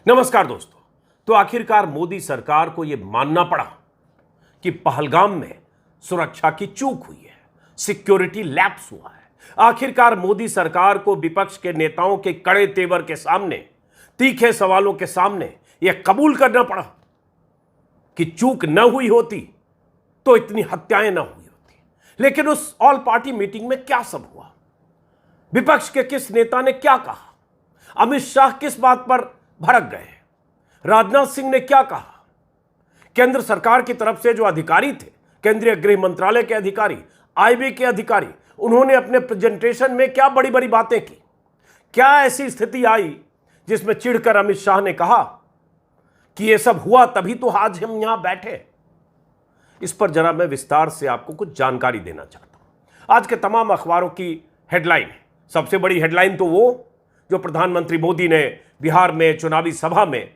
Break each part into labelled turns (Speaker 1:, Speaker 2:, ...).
Speaker 1: नमस्कार दोस्तों। तो आखिरकार मोदी सरकार को यह मानना पड़ा कि पहलगाम में सुरक्षा की चूक हुई है, सिक्योरिटी लैप्स हुआ है। आखिरकार मोदी सरकार को विपक्ष के नेताओं के कड़े तेवर के सामने, तीखे सवालों के सामने यह कबूल करना पड़ा कि चूक न हुई होती तो इतनी हत्याएं न हुई होती। लेकिन उस ऑल पार्टी मीटिंग में क्या सब हुआ, विपक्ष के किस नेता ने क्या कहा, अमित शाह किस बात पर भड़क गए, राजनाथ सिंह ने क्या कहा, केंद्र सरकार की तरफ से जो अधिकारी थे, केंद्रीय गृह मंत्रालय के अधिकारी, आईबी के अधिकारी, उन्होंने अपने प्रेजेंटेशन में क्या बड़ी बड़ी बातें की। क्या ऐसी स्थिति आई जिसमें चिढ़कर अमित शाह ने कहा कि यह सब हुआ तभी तो आज हम यहां बैठे। इस पर जरा मैं विस्तार से आपको कुछ जानकारी देना चाहता हूं। आज के तमाम अखबारों की हेडलाइन है, सबसे बड़ी हेडलाइन तो वो जो प्रधानमंत्री मोदी ने बिहार में चुनावी सभा में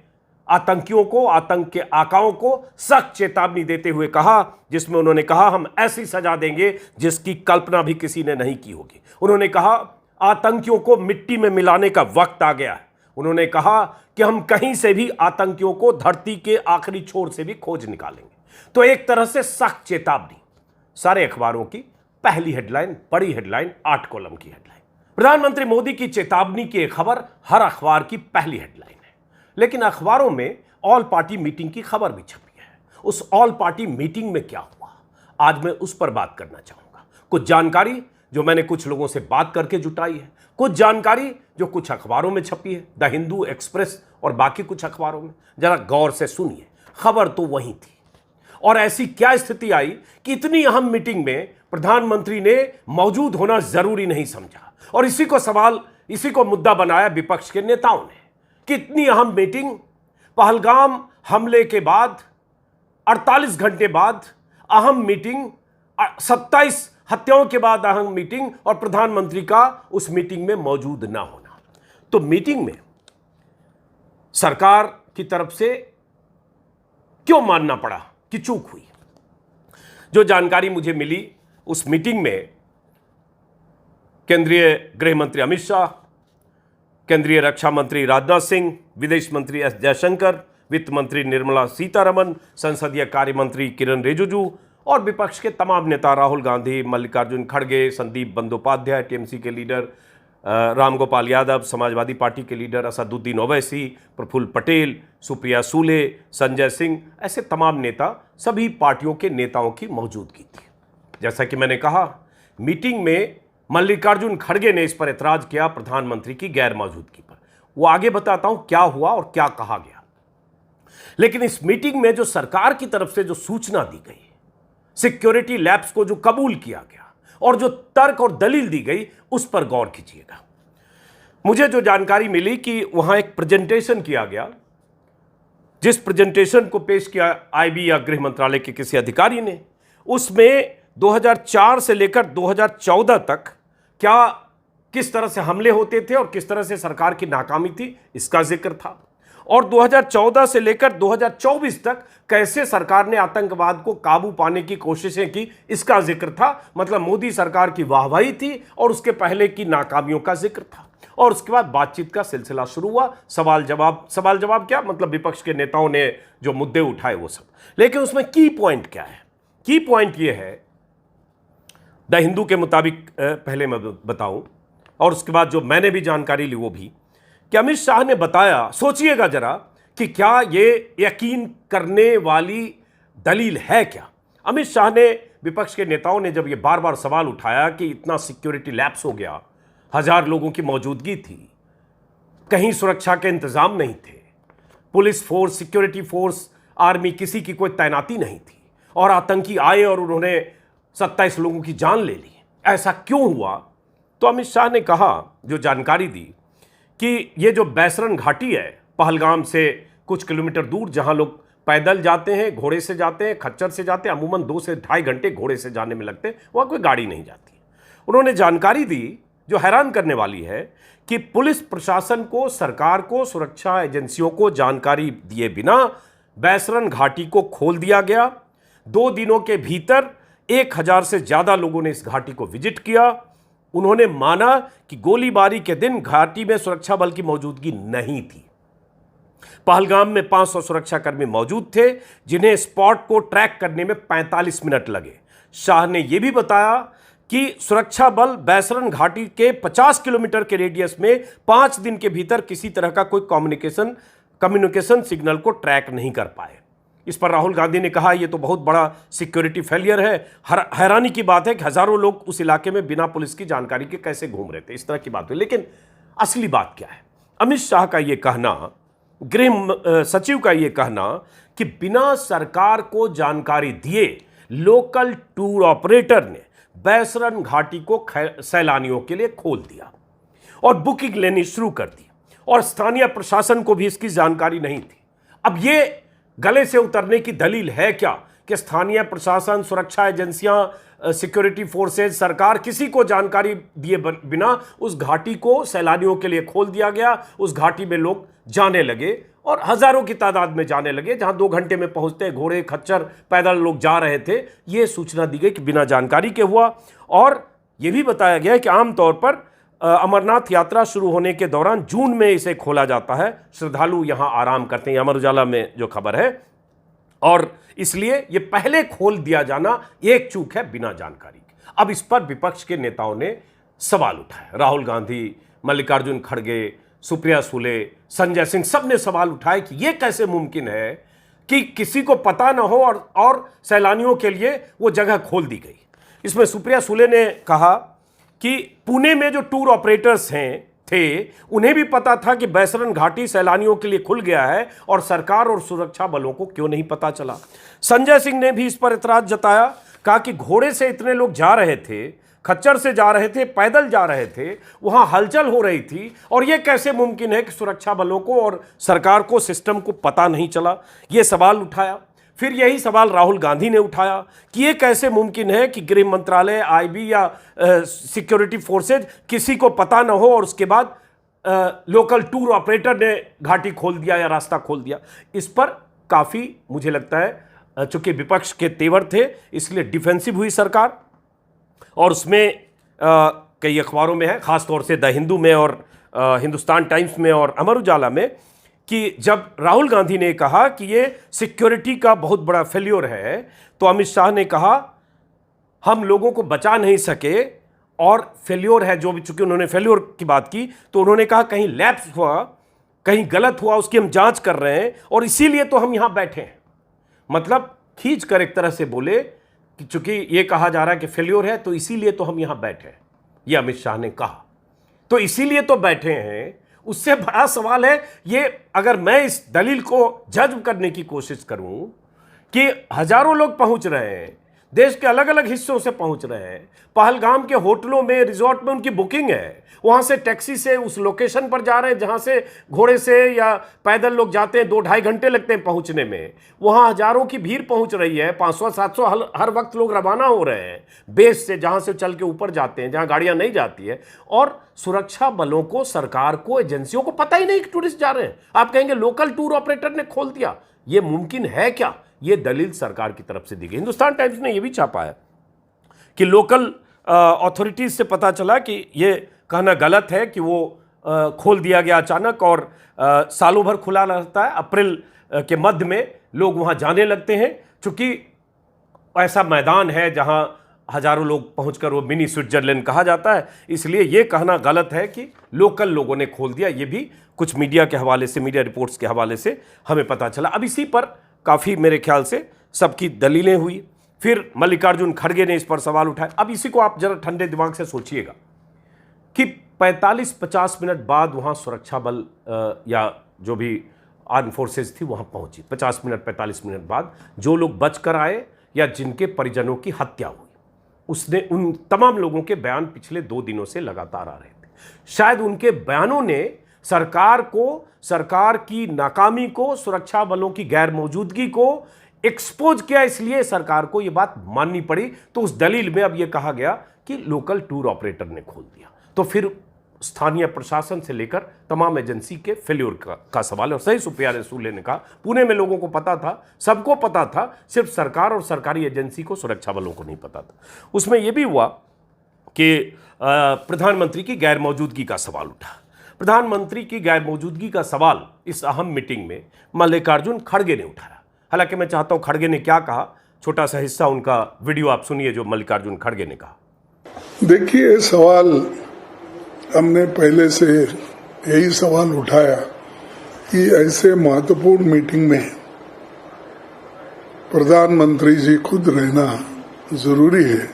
Speaker 1: आतंकियों को, आतंक के आकाओं को सख्त चेतावनी देते हुए कहा, जिसमें उन्होंने कहा हम ऐसी सजा देंगे जिसकी कल्पना भी किसी ने नहीं की होगी। उन्होंने कहा आतंकियों को मिट्टी में मिलाने का वक्त आ गया है। उन्होंने कहा कि हम कहीं से भी आतंकियों को धरती के आखिरी छोर से भी खोज निकालेंगे। तो एक तरह से सख्त चेतावनी, सारे अखबारों की पहली हेडलाइन, बड़ी हेडलाइन, 8 कॉलम की हेडलाइन। प्रधानमंत्री मोदी की चेतावनी की एक खबर हर अखबार की पहली हेडलाइन है। लेकिन अखबारों में ऑल पार्टी मीटिंग की खबर भी छपी है। उस ऑल पार्टी मीटिंग में क्या हुआ, आज मैं उस पर बात करना चाहूंगा। कुछ जानकारी जो मैंने कुछ लोगों से बात करके जुटाई है, कुछ जानकारी जो कुछ अखबारों में छपी है, द हिंदू, एक्सप्रेस और बाकी कुछ अखबारों में। जरा गौर से सुनिए, खबर तो वही थी। और ऐसी क्या स्थिति आई कि इतनी अहम मीटिंग में प्रधानमंत्री ने मौजूद होना जरूरी नहीं समझा, और इसी को मुद्दा बनाया विपक्ष के नेताओं ने कि इतनी अहम मीटिंग, पहलगाम हमले के बाद 48 घंटे बाद अहम मीटिंग, 27 हत्याओं के बाद अहम मीटिंग, और प्रधानमंत्री का उस मीटिंग में मौजूद ना होना। तो मीटिंग में सरकार की तरफ से क्यों मानना पड़ा कि चूक हुई। जो जानकारी मुझे मिली, उस मीटिंग में केंद्रीय गृह मंत्री अमित शाह, केंद्रीय रक्षा मंत्री राजनाथ सिंह, विदेश मंत्री एस जयशंकर, वित्त मंत्री निर्मला सीतारमण, संसदीय कार्य मंत्री किरण रिजिजू और विपक्ष के तमाम नेता राहुल गांधी, मल्लिकार्जुन खड़गे, संदीप बंदोपाध्याय, टीएमसी के लीडर रामगोपाल यादव, समाजवादी पार्टी के लीडर असदुद्दीन ओवैसी, प्रफुल्ल पटेल, सुप्रिया सूले, संजय सिंह, ऐसे तमाम नेता, सभी पार्टियों के नेताओं की मौजूदगी थी। जैसा कि मैंने कहा, मीटिंग में मल्लिकार्जुन खड़गे ने इस पर एतराज किया प्रधानमंत्री की गैर मौजूदगी पर। वो आगे बताता हूं क्या हुआ और क्या कहा गया। लेकिन इस मीटिंग में जो सरकार की तरफ से जो सूचना दी गई, सिक्योरिटी लैप्स को जो कबूल किया गया और जो तर्क और दलील दी गई, उस पर गौर कीजिएगा। मुझे जो जानकारी मिली कि वहां एक प्रेजेंटेशन किया गया, जिस प्रेजेंटेशन को पेश किया आईबी या गृह मंत्रालय के किसी अधिकारी ने, उसमें 2004 से लेकर 2014 तक किस तरह से हमले होते थे और किस तरह से सरकार की नाकामी थी, इसका जिक्र था। और 2014 से लेकर 2024 तक कैसे सरकार ने आतंकवाद को काबू पाने की कोशिशें की, इसका जिक्र था। मतलब मोदी सरकार की वाहवाही थी और उसके पहले की नाकामियों का जिक्र था। और उसके बाद बातचीत का सिलसिला शुरू हुआ, सवाल जवाब क्या, मतलब विपक्ष के नेताओं ने जो मुद्दे उठाए वो सब। लेकिन उसमें की पॉइंट क्या है? की पॉइंट ये है, द हिंदू के मुताबिक पहले मैं बताऊं और उसके बाद जो मैंने भी जानकारी ली वो भी, कि अमित शाह ने बताया, सोचिएगा जरा कि क्या ये यकीन करने वाली दलील है क्या। अमित शाह ने, विपक्ष के नेताओं ने जब ये बार बार सवाल उठाया कि इतना सिक्योरिटी लैप्स हो गया, 1000 लोगों की मौजूदगी थी, कहीं सुरक्षा के इंतजाम नहीं थे, police force, security force, army, किसी की कोई तैनाती नहीं थी, और आतंकी आए और उन्होंने 27 लोगों की जान ले ली, ऐसा क्यों हुआ। तो अमित शाह ने कहा, जो जानकारी दी, कि ये जो बैसरन घाटी है पहलगाम से कुछ किलोमीटर दूर, जहां लोग पैदल जाते हैं, घोड़े से जाते हैं, खच्चर से जाते हैं, अमूमन 2 से ढाई घंटे घोड़े से जाने में लगते हैं, वहां कोई गाड़ी नहीं जाती। उन्होंने जानकारी दी जो हैरान करने वाली है कि पुलिस प्रशासन को, सरकार को, सुरक्षा एजेंसियों को जानकारी दिए बिना बैसरन घाटी को खोल दिया गया। 2 दिनों के भीतर 1000 से ज्यादा लोगों ने इस घाटी को विजिट किया। उन्होंने माना कि गोलीबारी के दिन घाटी में सुरक्षा बल की मौजूदगी नहीं थी। पहलगाम में 500 सुरक्षाकर्मी मौजूद थे, जिन्हें स्पॉट को ट्रैक करने में 45 मिनट लगे। शाह ने यह भी बताया कि सुरक्षा बल बैसरन घाटी के 50 किलोमीटर के रेडियस में 5 दिन के भीतर किसी तरह का कोई कम्युनिकेशन सिग्नल को ट्रैक नहीं कर पाए। इस पर राहुल गांधी ने कहा, यह तो बहुत बड़ा सिक्योरिटी फेलियर है। हैरानी की बात है कि हजारों लोग उस इलाके में बिना पुलिस की जानकारी के कैसे घूम रहे थे। इस तरह की बात हुई। लेकिन असली बात क्या है? अमित शाह का यह कहना, गृह सचिव का यह कहना कि बिना सरकार को जानकारी दिए लोकल टूर ऑपरेटर ने बैसरन घाटी को सैलानियों के लिए खोल दिया और बुकिंग लेनी शुरू कर दी, और स्थानीय प्रशासन को भी इसकी जानकारी नहीं थी। अब यह गले से उतरने की दलील है क्या कि स्थानीय प्रशासन, सुरक्षा एजेंसियां, सिक्योरिटी फोर्सेज, सरकार किसी को जानकारी दिए बिना उस घाटी को सैलानियों के लिए खोल दिया गया। उस घाटी में लोग जाने लगे और हजारों की तादाद में जाने लगे। जहां 2 घंटे में पहुंचते, घोड़े खच्चर पैदल लोग जा रहे थे। यह सूचना दी गई कि बिना जानकारी के हुआ। और यह भी बताया गया कि आमतौर पर अमरनाथ यात्रा शुरू होने के दौरान जून में इसे खोला जाता है। श्रद्धालु यहां आराम करते हैं, अमर उजाला में जो खबर है। और इसलिए यह पहले खोल दिया जाना एक चूक है बिना जानकारी के। अब इस पर विपक्ष के नेताओं ने सवाल उठाए। राहुल गांधी, मल्लिकार्जुन खड़गे, सुप्रिया सुले, संजय सिंह, सब ने सवाल उठाए कि यह कैसे मुमकिन है कि किसी को पता ना हो और सैलानियों के लिए वो जगह खोल दी गई। इसमें सुप्रिया सुले ने कहा कि पुणे में जो टूर ऑपरेटर्स थे उन्हें भी पता था कि बैसरन घाटी सैलानियों के लिए खुल गया है, और सरकार और सुरक्षा बलों को क्यों नहीं पता चला। संजय सिंह ने भी इस पर इतराज जताया, कहा कि घोड़े से इतने लोग जा रहे थे, खच्चर से जा रहे थे, पैदल जा रहे थे, वहां हलचल हो रही थी, और यह कैसे मुमकिन है कि सुरक्षा बलों को और सरकार को, सिस्टम को पता नहीं चला। यह सवाल उठाया। फिर यही सवाल राहुल गांधी ने उठाया कि यह कैसे मुमकिन है कि गृह मंत्रालय, आईबी या सिक्योरिटी फोर्सेज किसी को पता ना हो और उसके बाद लोकल टूर ऑपरेटर ने घाटी खोल दिया या रास्ता खोल दिया। इस पर काफी, मुझे लगता है, चूंकि विपक्ष के तेवर थे इसलिए डिफेंसिव हुई सरकार। और उसमें कई अखबारों में है, खासतौर से द हिंदू में और हिंदुस्तान टाइम्स में और अमर उजाला में, कि जब राहुल गांधी ने कहा कि ये सिक्योरिटी का बहुत बड़ा फेल्योर है, तो अमित शाह ने कहा हम लोगों को बचा नहीं सके और फेल्योर है जो भी। चूंकि उन्होंने फेल्योर की बात की तो उन्होंने कहा कहीं लैप्स हुआ, कहीं गलत हुआ, उसकी हम जांच कर रहे हैं और इसीलिए तो हम यहां बैठे हैं। मतलब खींच कर एक तरह से बोले कि चूंकि ये कहा जा रहा है कि फेल्योर है तो इसीलिए तो हम यहां बैठे हैं, ये अमित शाह ने कहा। तो इसीलिए तो बैठे हैं। उससे बड़ा सवाल है ये, अगर मैं इस दलील को जज्ब करने की कोशिश करूं कि हजारों लोग पहुंच रहे हैं, देश के अलग अलग हिस्सों से पहुंच रहे हैं, पहलगाम के होटलों में, रिजॉर्ट में उनकी बुकिंग है, वहां से टैक्सी से उस लोकेशन पर जा रहे हैं जहां से घोड़े से या पैदल लोग जाते हैं, 2-2.5 घंटे लगते हैं पहुंचने में। वहां हजारों की भीड़ पहुंच रही है, 500-700 हर वक्त लोग रवाना हो रहे हैं बेस से, जहां से चल के ऊपर जाते हैं, जहां गाड़ियां नहीं जाती है। और सुरक्षा बलों को, सरकार को, एजेंसियों को पता ही नहीं कि टूरिस्ट जा रहे हैं। आप कहेंगे लोकल टूर ऑपरेटर ने खोल दिया, यह मुमकिन है क्या? यह दलील सरकार की तरफ से दी गई। हिंदुस्तान टाइम्स ने यह भी छापा है कि लोकल अथॉरिटीज से पता चला कि यह कहना गलत है कि वो खोल दिया गया अचानक, और सालों भर खुला रहता है। अप्रैल के मध्य में लोग वहां जाने लगते हैं, चूंकि ऐसा मैदान है जहां हजारों लोग पहुंचकर वो मिनी स्विट्जरलैंड कहा जाता है। इसलिए यह कहना गलत है कि लोकल लोगों ने खोल दिया। यह भी कुछ मीडिया के हवाले से, मीडिया रिपोर्ट्स के हवाले से हमें पता चला। अब इसी पर काफ़ी मेरे ख्याल से सबकी दलीलें हुई। फिर मल्लिकार्जुन खड़गे ने इस पर सवाल उठाए। अब इसी को आप जरा ठंडे दिमाग से सोचिएगा कि 45-50 मिनट बाद वहाँ सुरक्षा बल या जो भी आर्म फोर्सेज थी वहाँ पहुँची। 50 मिनट 45 मिनट बाद जो लोग बच कर आए या जिनके परिजनों की हत्या हुई, उसने उन तमाम लोगों के बयान पिछले 2 दिनों से लगातार आ रहे थे। शायद उनके बयानों ने सरकार को, सरकार की नाकामी को, सुरक्षा बलों की गैर मौजूदगी को एक्सपोज किया, इसलिए सरकार को यह बात माननी पड़ी। तो उस दलील में अब यह कहा गया कि लोकल टूर ऑपरेटर ने खोल दिया। तो फिर स्थानीय प्रशासन से लेकर तमाम एजेंसी के फेल्योर का सवाल है। और सही सुप्रिया सुले ने कहा पुणे में लोगों को पता था, सबको पता था, सिर्फ सरकार और सरकारी एजेंसी को, सुरक्षा बलों को नहीं पता था। उसमें यह भी हुआ कि प्रधानमंत्री की गैर मौजूदगी का सवाल उठा। प्रधानमंत्री की गैर मौजूदगी का सवाल इस अहम मीटिंग में मल्लिकार्जुन खड़गे ने उठाया। हालांकि मैं चाहता हूं खड़गे ने क्या कहा, छोटा सा हिस्सा उनका वीडियो आप सुनिए जो मल्लिकार्जुन खड़गे ने कहा।
Speaker 2: देखिए, सवाल हमने पहले से यही सवाल उठाया कि ऐसे महत्वपूर्ण मीटिंग में प्रधानमंत्री जी खुद रहना जरूरी है,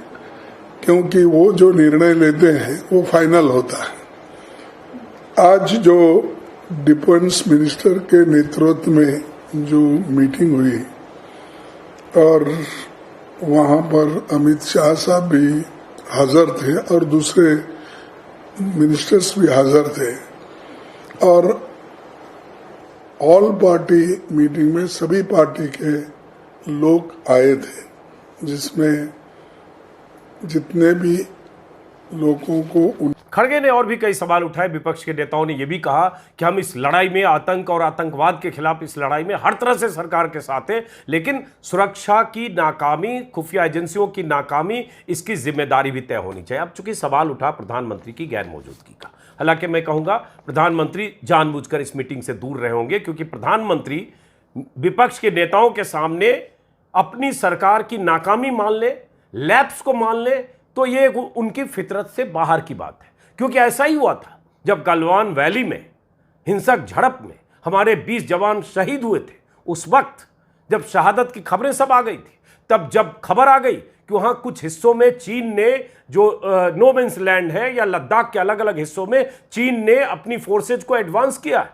Speaker 2: क्योंकि वो जो निर्णय लेते हैं वो फाइनल होता है। आज जो डिफेंस मिनिस्टर के नेतृत्व में जो मीटिंग हुई और वहां पर अमित शाह साहब भी हाजिर थे और दूसरे मिनिस्टर्स भी हाजिर थे और ऑल पार्टी मीटिंग में सभी पार्टी के लोग आए थे, जिसमें जितने भी लोगों को
Speaker 1: खड़गे ने और भी कई सवाल उठाए। विपक्ष के नेताओं ने यह भी कहा कि हम इस लड़ाई में आतंक और आतंकवाद के खिलाफ इस लड़ाई में हर तरह से सरकार के साथ हैं, लेकिन सुरक्षा की नाकामी, खुफिया एजेंसियों की नाकामी, इसकी जिम्मेदारी भी तय होनी चाहिए। अब चूंकि सवाल उठा प्रधानमंत्री की गैर मौजूदगी का, हालांकि मैं कहूंगा प्रधानमंत्री जानबूझकर इस मीटिंग से दूर रहे होंगे, क्योंकि प्रधानमंत्री विपक्ष के नेताओं के सामने अपनी सरकार की नाकामी मान ले, लैप्स को मान ले, तो ये उनकी फितरत से बाहर की बात है। क्योंकि ऐसा ही हुआ था जब गलवान वैली में हिंसक झड़प में हमारे 20 जवान शहीद हुए थे। उस वक्त जब शहादत की खबरें सब आ गई थी, तब जब खबर आ गई कि वहां कुछ हिस्सों में चीन ने जो नो मैंस लैंड है या लद्दाख के अलग अलग हिस्सों में चीन ने अपनी फोर्सेज को एडवांस किया है,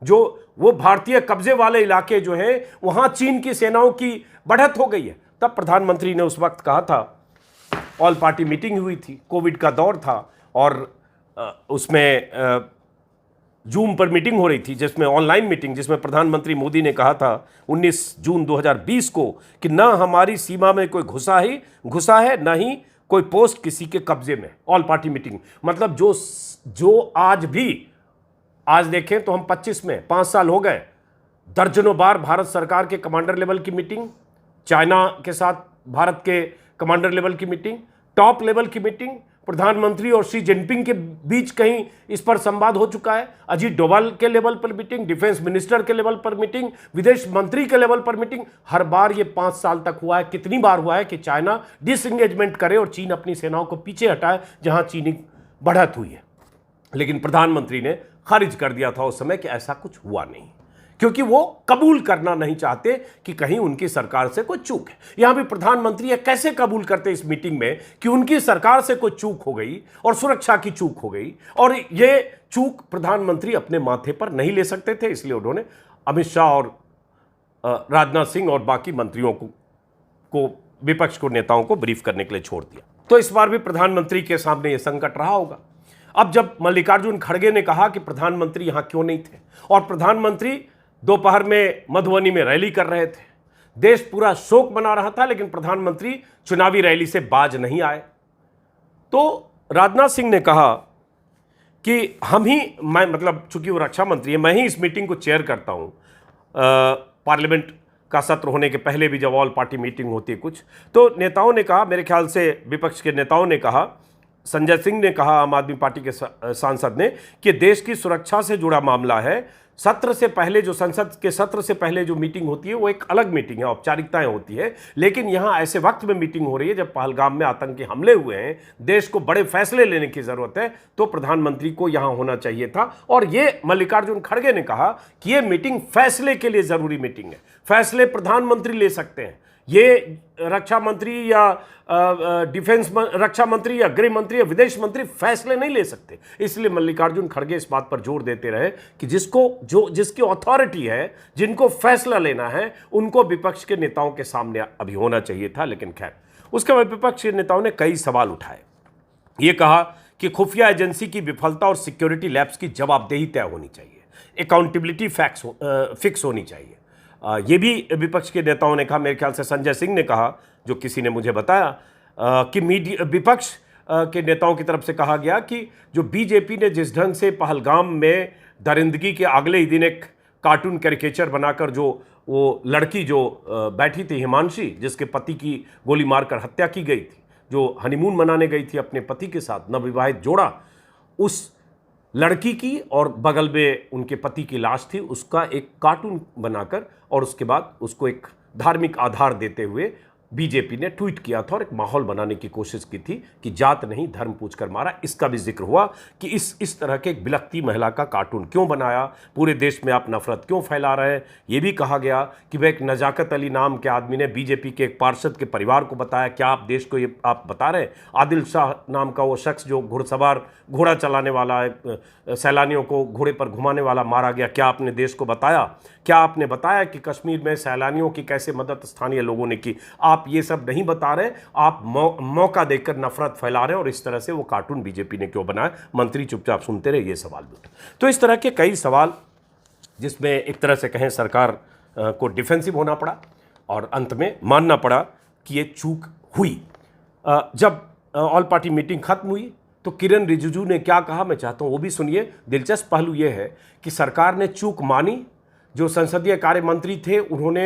Speaker 1: जो वो भारतीय कब्जे वाले इलाके जो हैं वहां चीन की सेनाओं की बढ़त हो गई है, तब प्रधानमंत्री ने उस वक्त कहा था, ऑल पार्टी मीटिंग हुई थी, कोविड का दौर था और उसमें जूम पर मीटिंग हो रही थी, जिसमें ऑनलाइन मीटिंग, जिसमें प्रधानमंत्री मोदी ने कहा था 19 जून 2020 को कि ना हमारी सीमा में कोई घुसा है, ना ही कोई पोस्ट किसी के कब्जे में। ऑल पार्टी मीटिंग मतलब जो आज देखें तो हम 25 में 5 साल हो गए, दर्जनों बार भारत सरकार के कमांडर लेवल की मीटिंग, चाइना के साथ भारत के कमांडर लेवल की मीटिंग, टॉप लेवल की मीटिंग, प्रधानमंत्री और शी जिनपिंग के बीच कहीं इस पर संवाद हो चुका है, अजीत डोभाल के लेवल पर मीटिंग, डिफेंस मिनिस्टर के लेवल पर मीटिंग, विदेश मंत्री के लेवल पर मीटिंग। हर बार ये 5 साल तक हुआ है। कितनी बार हुआ है कि चाइना डिसएंगेजमेंट करे और चीन अपनी सेनाओं को पीछे हटाए जहां चीनी बढ़त हुई है। लेकिन प्रधानमंत्री ने खारिज कर दिया था उस समय कि ऐसा कुछ हुआ नहीं, क्योंकि वो कबूल करना नहीं चाहते कि कहीं उनकी सरकार से कोई चूक है। यहां भी प्रधानमंत्री ये कैसे कबूल करते इस मीटिंग में कि उनकी सरकार से कोई चूक हो गई और सुरक्षा की चूक हो गई, और ये चूक प्रधानमंत्री अपने माथे पर नहीं ले सकते थे, इसलिए उन्होंने अमित शाह और राजनाथ सिंह और बाकी मंत्रियों को विपक्ष को नेताओं को ब्रीफ करने के लिए छोड़ दिया। तो इस बार भी प्रधानमंत्री के सामने यह संकट रहा होगा। अब जब मल्लिकार्जुन खड़गे ने कहा कि प्रधानमंत्री यहां क्यों नहीं थे, और प्रधानमंत्री दोपहर में मधुबनी में रैली कर रहे थे, देश पूरा शोक मना रहा था, लेकिन प्रधानमंत्री चुनावी रैली से बाज नहीं आए, तो राजनाथ सिंह ने कहा कि मैं मतलब चूंकि वो रक्षा मंत्री है, मैं ही इस मीटिंग को चेयर करता हूं। पार्लियामेंट का सत्र होने के पहले भी जब ऑल पार्टी मीटिंग होती है कुछ, तो नेताओं ने कहा, मेरे ख्याल से विपक्ष के नेताओं ने कहा, संजय सिंह ने कहा, आम आदमी पार्टी के सांसद ने, कि देश की सुरक्षा से जुड़ा मामला है। सत्र से पहले जो संसद के सत्र से पहले जो मीटिंग होती है वो एक अलग मीटिंग है, औपचारिकताएं होती है, लेकिन यहां ऐसे वक्त में मीटिंग हो रही है जब पहलगाम में आतंकी हमले हुए हैं, देश को बड़े फैसले लेने की जरूरत है, तो प्रधानमंत्री को यहां होना चाहिए था। और ये मल्लिकार्जुन खड़गे ने कहा कि ये मीटिंग फैसले के लिए जरूरी मीटिंग है, फैसले प्रधानमंत्री ले सकते हैं, ये रक्षा मंत्री या रक्षा मंत्री या गृह मंत्री या विदेश मंत्री फैसले नहीं ले सकते। इसलिए मल्लिकार्जुन खड़गे इस बात पर जोर देते रहे कि जिसकी अथॉरिटी है, जिनको फैसला लेना है, उनको विपक्ष के नेताओं के सामने अभी होना चाहिए था। लेकिन खैर, उसके बाद विपक्ष के नेताओं ने कई सवाल उठाए। ये कहा कि खुफिया एजेंसी की विफलता और सिक्योरिटी लैप्स की जवाबदेही तय होनी चाहिए, अकाउंटेबिलिटी फिक्स होनी चाहिए। ये भी विपक्ष के नेताओं ने कहा। मेरे ख्याल से संजय सिंह ने कहा, जो किसी ने मुझे बताया, कि विपक्ष के नेताओं की तरफ से कहा गया कि जो बीजेपी ने जिस ढंग से पहलगाम में दरिंदगी के अगले ही दिन एक कार्टून कैरिकेचर बनाकर जो वो लड़की जो बैठी थी हिमांशी, जिसके पति की गोली मारकर हत्या की गई थी, जो हनीमून मनाने गई थी अपने पति के साथ, नवविवाहित जोड़ा, उस लड़की की और बगल में उनके पति की लाश थी, उसका एक कार्टून बनाकर और उसके बाद उसको एक धार्मिक आधार देते हुए बीजेपी ने ट्वीट किया था और एक माहौल बनाने की कोशिश की थी कि जात नहीं धर्म पूछकर मारा। इसका भी जिक्र हुआ कि इस तरह के एक बिलखती महिला का कार्टून क्यों बनाया, पूरे देश में आप नफरत क्यों फैला रहे हैं। ये भी कहा गया कि वह एक नजाकत अली नाम के आदमी ने बीजेपी के एक पार्षद के परिवार को बताया, क्या आप देश को ये आप बता रहे हैं? आदिल शाह नाम का वो शख्स जो घुड़सवार घोड़ा चलाने वाला है, सैलानियों को घोड़े पर घुमाने वाला मारा गया, क्या आपने देश को बताया? क्या आपने बताया कि कश्मीर में सैलानियों की कैसे मदद स्थानीय लोगों ने की? आप ये सब नहीं बता रहे, आप मौका देकर नफरत फैला रहे हैं और इस तरह से वो कार्टून बीजेपी ने क्यों बनाया? मंत्री चुपचाप सुनते रहे, ये सवाल भी उठे। तो इस तरह के कई सवाल जिसमें एक तरह से कहें सरकार को डिफेंसिव होना पड़ा और अंत में मानना पड़ा कि ये चूक हुई। जब ऑल पार्टी मीटिंग खत्म हुई तो किरण रिजिजू ने क्या कहा, मैं चाहता हूं वो भी सुनिए। दिलचस्प पहलू यह है कि सरकार ने चूक मानी, जो संसदीय कार्य मंत्री थे उन्होंने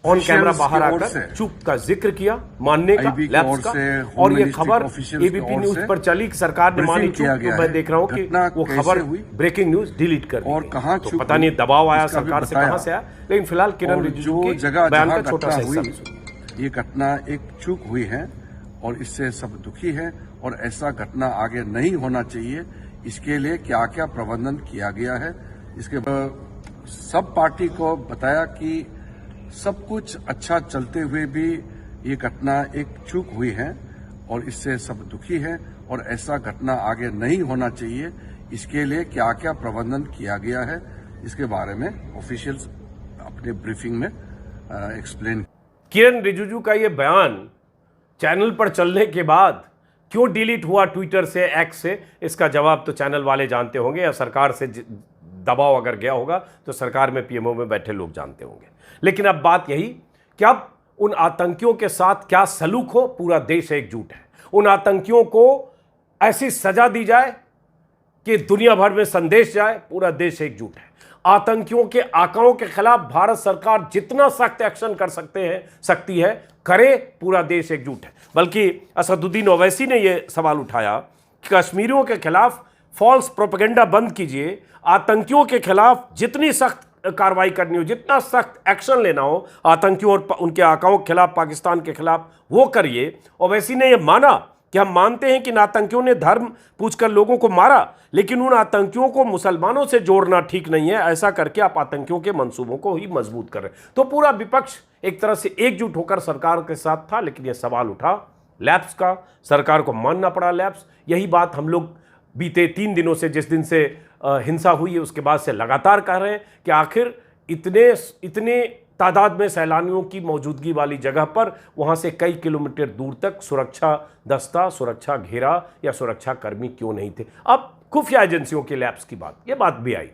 Speaker 1: ऑन कैमरा बाहर आकर चूक का जिक्र किया, मानने का, लैप्स का, और ये खबर एबीपी न्यूज पर चली कि सरकार ने मानी चूक। तो मैं देख रहा हूं कि वो खबर ब्रेकिंग न्यूज डिलीट कर दी गई। तो पता नहीं दबाव आया सरकार से कहां से आया, लेकिन फिलहाल किरण रिजिजू के बयान का छोटा सा हिस्सा भी सुनिए।
Speaker 3: ये घटना एक चूक हुई है और इससे सब दुखी है और ऐसा घटना आगे नहीं होना चाहिए। इसके लिए क्या क्या प्रबंधन किया गया है, इसके सब पार्टी को बताया कि सब कुछ अच्छा चलते हुए भी ये घटना एक चूक हुई है और इससे सब दुखी है और ऐसा घटना आगे नहीं होना चाहिए। इसके लिए क्या क्या प्रबंधन किया गया है, इसके बारे में ऑफिशियल्स अपने ब्रीफिंग में एक्सप्लेन।
Speaker 1: किरण रिजिजू का ये बयान चैनल पर चलने के बाद क्यों डिलीट हुआ ट्विटर से, एक्स से, इसका जवाब तो चैनल वाले जानते होंगे, या सरकार से दबाव अगर गया होगा तो सरकार में पीएमओ में बैठे लोग जानते होंगे। लेकिन अब बात यही कि अब उन आतंकियों के साथ क्या सलूक हो, पूरा देश एकजुट है। उन आतंकियों को ऐसी सजा दी जाए कि दुनिया भर में संदेश जाए, पूरा देश एकजुट है। आतंकियों के आकाओं के खिलाफ भारत सरकार जितना सख्त एक्शन कर सकती है करे, पूरा देश एकजुट है। बल्कि असदुद्दीन ओवैसी ने यह सवाल उठाया कि कश्मीरियों के खिलाफ फॉल्स प्रोपेगेंडा बंद कीजिए, आतंकियों के खिलाफ जितनी सख्त कार्रवाई करनी हो, जितना सख्त एक्शन लेना हो आतंकियों और उनके आकाओं के खिलाफ, पाकिस्तान के खिलाफ, वो करिए। ओवैसी ने यह माना कि हम मानते हैं कि इन आतंकियों ने धर्म पूछकर लोगों को मारा, लेकिन उन आतंकियों को मुसलमानों से जोड़ना ठीक नहीं है। ऐसा करके आप आतंकियों के मंसूबों को ही मजबूत कर रहे। तो पूरा विपक्ष एक तरह से एकजुट होकर सरकार के साथ था, लेकिन यह सवाल उठा लैप्स का, सरकार को मानना पड़ा लैप्स। यही बात हम लोग बीते 3 दिनों से, जिस दिन से हिंसा हुई है उसके बाद से लगातार कह रहे हैं कि आखिर इतने तादाद में सैलानियों की मौजूदगी वाली जगह पर वहां से कई किलोमीटर दूर तक सुरक्षा दस्ता, सुरक्षा घेरा या सुरक्षा कर्मी क्यों नहीं थे। अब खुफिया एजेंसियों के लैप्स की बात, यह बात भी आई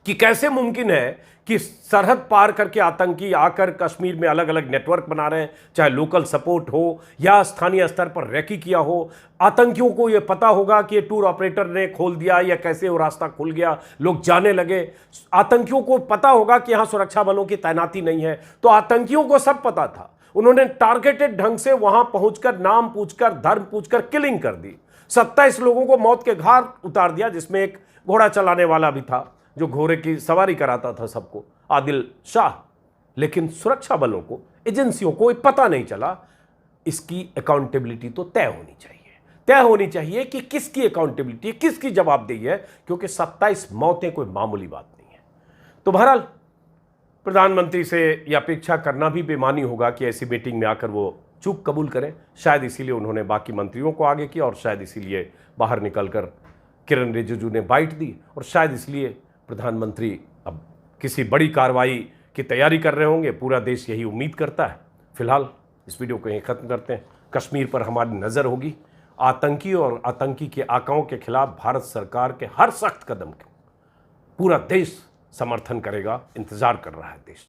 Speaker 1: कि कैसे मुमकिन है कि सरहद पार करके आतंकी आकर कश्मीर में अलग अलग नेटवर्क बना रहे हैं, चाहे लोकल सपोर्ट हो या स्थानीय स्तर पर रैकी किया हो। आतंकियों को यह पता होगा कि ये टूर ऑपरेटर ने खोल दिया या कैसे वो रास्ता खुल गया, लोग जाने लगे। आतंकियों को पता होगा कि यहां सुरक्षा बलों की तैनाती नहीं है, तो आतंकियों को सब पता था। उन्होंने टारगेटेड ढंग से वहां पहुंचकर नाम पूछकर, धर्म पूछकर किलिंग कर दी। 27 लोगों को मौत के घाट उतार दिया, जिसमें एक घोड़ा चलाने वाला भी था जो घोड़े की सवारी कराता था सबको, आदिल शाह। लेकिन सुरक्षा बलों को, एजेंसियों को पता नहीं चला। इसकी अकाउंटेबिलिटी तो तय होनी चाहिए कि किसकी अकाउंटेबिलिटी, किसकी जवाबदेही है, क्योंकि 27 मौतें कोई मामूली बात नहीं है। तो बहरहाल प्रधानमंत्री से यह अपेक्षा करना भी बेमानी होगा कि ऐसी मीटिंग में आकर वो चूक कबूल करें। शायद इसीलिए उन्होंने बाकी मंत्रियों को आगे किया और शायद इसीलिए बाहर निकलकर किरण रिजिजू ने बाइट दी और शायद इसलिए प्रधानमंत्री अब किसी बड़ी कार्रवाई की तैयारी कर रहे होंगे। पूरा देश यही उम्मीद करता है। फिलहाल इस वीडियो को यहीं ख़त्म करते हैं। कश्मीर पर हमारी नज़र होगी। आतंकी और आतंकी के आकाओं के खिलाफ भारत सरकार के हर सख्त कदम को पूरा देश समर्थन करेगा। इंतजार कर रहा है देश।